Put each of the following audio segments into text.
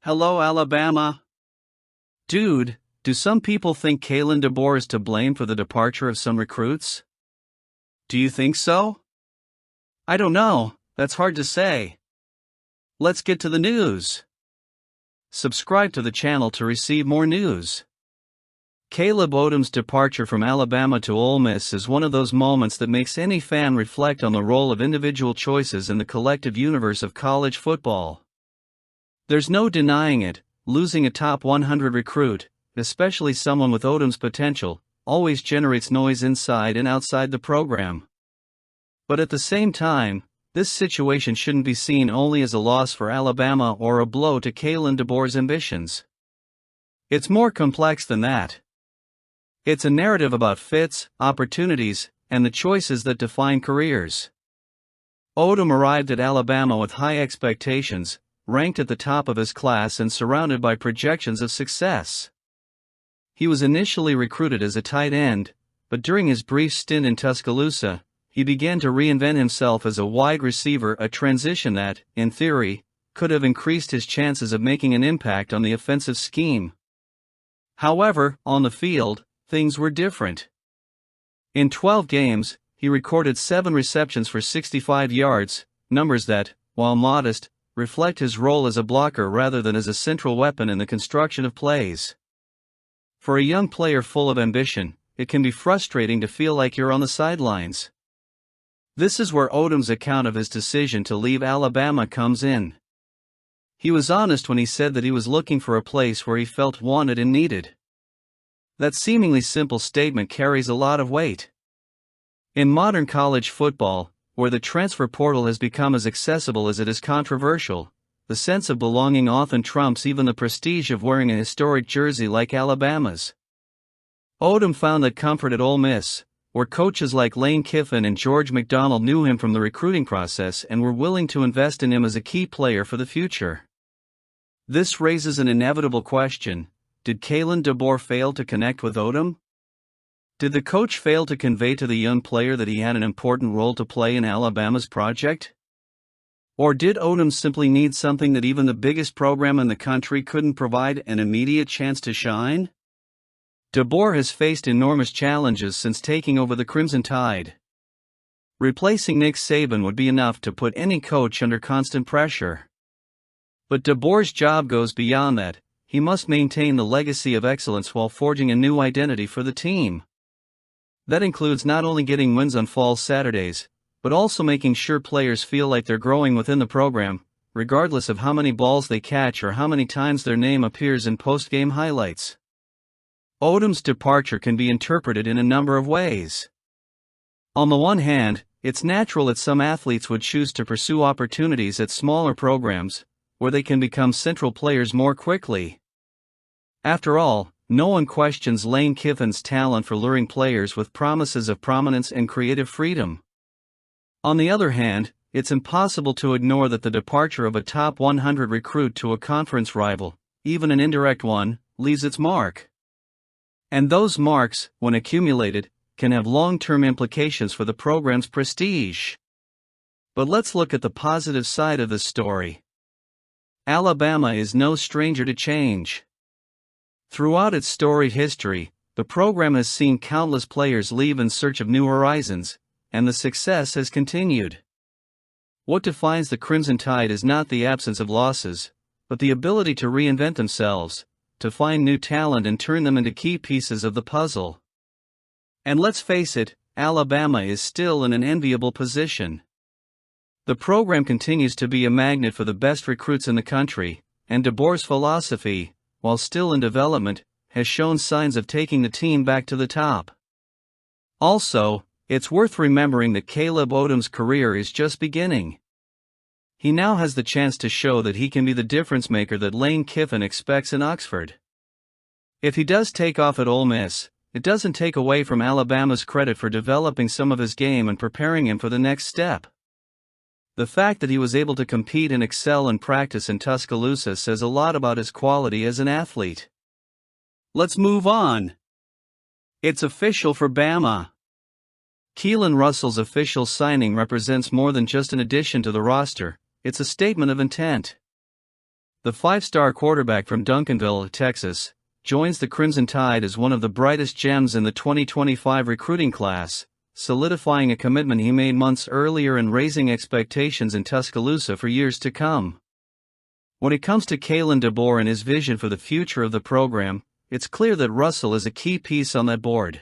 Hello, Alabama. Dude, do some people think Kalen Deboer is to blame for the departure of some recruits? Do you think so? I don't know, that's hard to say. Let's get to the news. Subscribe to the channel to receive more news. Caleb Odum's departure from Alabama to Ole Miss is one of those moments that makes any fan reflect on the role of individual choices in the collective universe of college football. There's no denying it, losing a top 100 recruit, especially someone with Odum's potential, always generates noise inside and outside the program. But at the same time, this situation shouldn't be seen only as a loss for Alabama or a blow to Kalen Deboer's ambitions. It's more complex than that. It's a narrative about fits, opportunities, and the choices that define careers. Odum arrived at Alabama with high expectations, ranked at the top of his class and surrounded by projections of success. He was initially recruited as a tight end, but during his brief stint in Tuscaloosa, he began to reinvent himself as a wide receiver, a transition that, in theory, could have increased his chances of making an impact on the offensive scheme. However, on the field, things were different. In 12 games, he recorded 7 receptions for 65 yards, numbers that, while modest, reflect his role as a blocker rather than as a central weapon in the construction of plays. For a young player full of ambition, it can be frustrating to feel like you're on the sidelines. This is where Odum's account of his decision to leave Alabama comes in. He was honest when he said that he was looking for a place where he felt wanted and needed. That seemingly simple statement carries a lot of weight. In modern college football, where the transfer portal has become as accessible as it is controversial, the sense of belonging often trumps even the prestige of wearing a historic jersey like Alabama's. Odum found that comfort at Ole Miss, where coaches like Lane Kiffin and George McDonald knew him from the recruiting process and were willing to invest in him as a key player for the future. This raises an inevitable question: did Kalen Deboer fail to connect with Odum? Did the coach fail to convey to the young player that he had an important role to play in Alabama's project? Or did Odum simply need something that even the biggest program in the country couldn't provide, an immediate chance to shine? Deboer has faced enormous challenges since taking over the Crimson Tide. Replacing Nick Saban would be enough to put any coach under constant pressure. But Deboer's job goes beyond that. He must maintain the legacy of excellence while forging a new identity for the team. That includes not only getting wins on fall Saturdays, but also making sure players feel like they're growing within the program, regardless of how many balls they catch or how many times their name appears in post-game highlights. Odum's departure can be interpreted in a number of ways. On the one hand, it's natural that some athletes would choose to pursue opportunities at smaller programs, where they can become central players more quickly. After all, no one questions Lane Kiffin's talent for luring players with promises of prominence and creative freedom. On the other hand, it's impossible to ignore that the departure of a top 100 recruit to a conference rival, even an indirect one, leaves its mark. And those marks, when accumulated, can have long-term implications for the program's prestige. But let's look at the positive side of this story. Alabama is no stranger to change. Throughout its storied history, the program has seen countless players leave in search of new horizons, and the success has continued. What defines the Crimson Tide is not the absence of losses, but the ability to reinvent themselves, to find new talent and turn them into key pieces of the puzzle. And let's face it, Alabama is still in an enviable position. The program continues to be a magnet for the best recruits in the country, and Deboer's philosophy, while still in development, has shown signs of taking the team back to the top. Also, it's worth remembering that Caleb Odum's career is just beginning. He now has the chance to show that he can be the difference maker that Lane Kiffin expects in Oxford. If he does take off at Ole Miss, it doesn't take away from Alabama's credit for developing some of his game and preparing him for the next step. The fact that he was able to compete and excel in practice in Tuscaloosa says a lot about his quality as an athlete. Let's move on. It's official for Bama. Keelin Russell's official signing represents more than just an addition to the roster, it's a statement of intent. The five-star quarterback from Duncanville, Texas, joins the Crimson Tide as one of the brightest gems in the 2025 recruiting class, solidifying a commitment he made months earlier and raising expectations in Tuscaloosa for years to come. When it comes to Kalen Deboer and his vision for the future of the program, it's clear that Russell is a key piece on that board.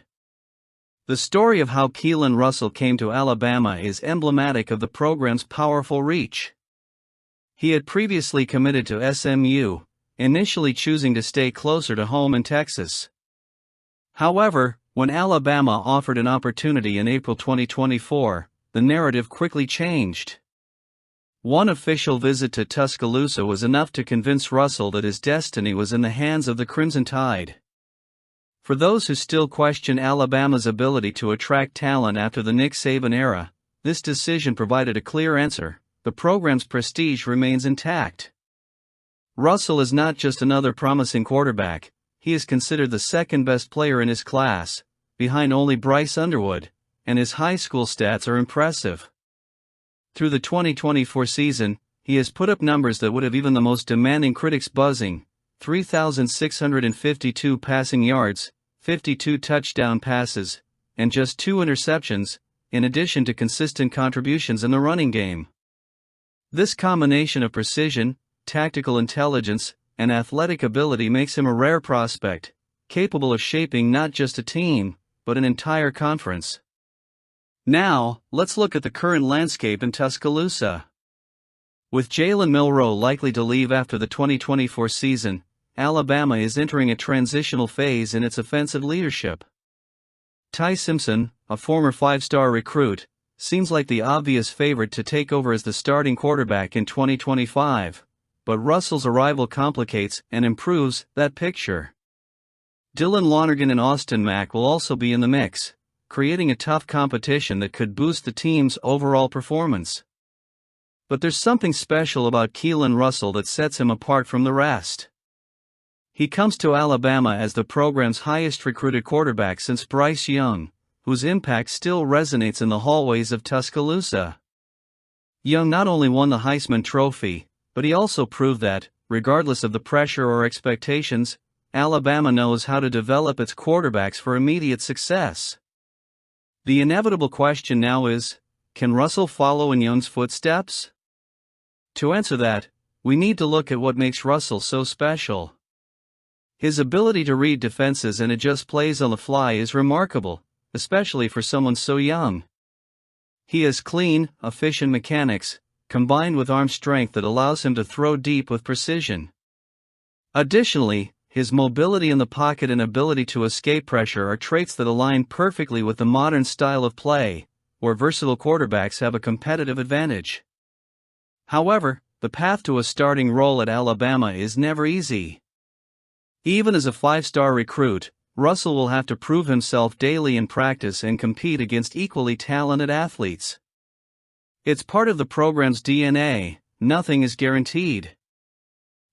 The story of how Keelin Russell came to Alabama is emblematic of the program's powerful reach. He had previously committed to SMU, initially choosing to stay closer to home in Texas. However, when Alabama offered an opportunity in April 2024, the narrative quickly changed. One official visit to Tuscaloosa was enough to convince Russell that his destiny was in the hands of the Crimson Tide. For those who still question Alabama's ability to attract talent after the Nick Saban era, this decision provided a clear answer: the program's prestige remains intact. Russell is not just another promising quarterback, he is considered the second-best player in his class, behind only Bryce Underwood, and his high school stats are impressive. Through the 2024 season, he has put up numbers that would have even the most demanding critics buzzing: 3,652 passing yards, 52 touchdown passes, and just 2 interceptions, in addition to consistent contributions in the running game. This combination of precision, tactical intelligence, and athletic ability makes him a rare prospect, capable of shaping not just a team, but an entire conference. Now, let's look at the current landscape in Tuscaloosa. With Jalen Milroe likely to leave after the 2024 season, Alabama is entering a transitional phase in its offensive leadership. Ty Simpson, a former five-star recruit, seems like the obvious favorite to take over as the starting quarterback in 2025, but Russell's arrival complicates and improves that picture. Dylan Lonergan and Austin Mack will also be in the mix, creating a tough competition that could boost the team's overall performance. But there's something special about Keelin Russell that sets him apart from the rest. He comes to Alabama as the program's highest recruited quarterback since Bryce Young, whose impact still resonates in the hallways of Tuscaloosa. Young not only won the Heisman Trophy, but he also proved that, regardless of the pressure or expectations, Alabama knows how to develop its quarterbacks for immediate success. The inevitable question now is, can Russell follow in Young's footsteps? To answer that, we need to look at what makes Russell so special. His ability to read defenses and adjust plays on the fly is remarkable, especially for someone so young. He has clean, efficient mechanics, combined with arm strength that allows him to throw deep with precision. Additionally, his mobility in the pocket and ability to escape pressure are traits that align perfectly with the modern style of play, where versatile quarterbacks have a competitive advantage. However, the path to a starting role at Alabama is never easy. Even as a five-star recruit, Russell will have to prove himself daily in practice and compete against equally talented athletes. It's part of the program's DNA, nothing is guaranteed.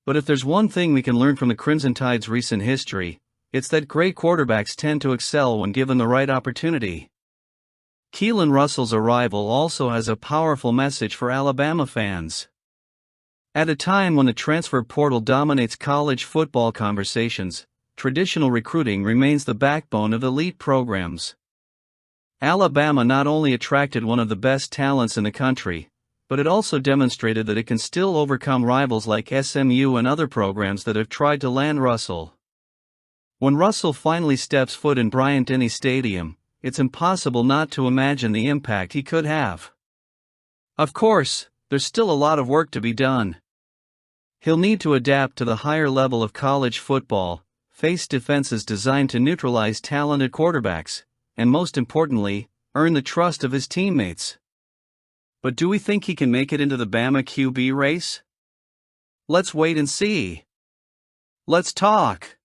But if there's one thing we can learn from the Crimson Tide's recent history, it's that great quarterbacks tend to excel when given the right opportunity. Keelin Russell's arrival also has a powerful message for Alabama fans. At a time when the transfer portal dominates college football conversations, traditional recruiting remains the backbone of elite programs. Alabama not only attracted one of the best talents in the country, but it also demonstrated that it can still overcome rivals like SMU and other programs that have tried to land Russell. When Russell finally steps foot in Bryant-Denny Stadium, it's impossible not to imagine the impact he could have. Of course, there's still a lot of work to be done. He'll need to adapt to the higher level of college football, face defenses designed to neutralize talented quarterbacks, and most importantly, earn the trust of his teammates. But do we think he can make it into the Bama QB race? Let's wait and see. Let's talk.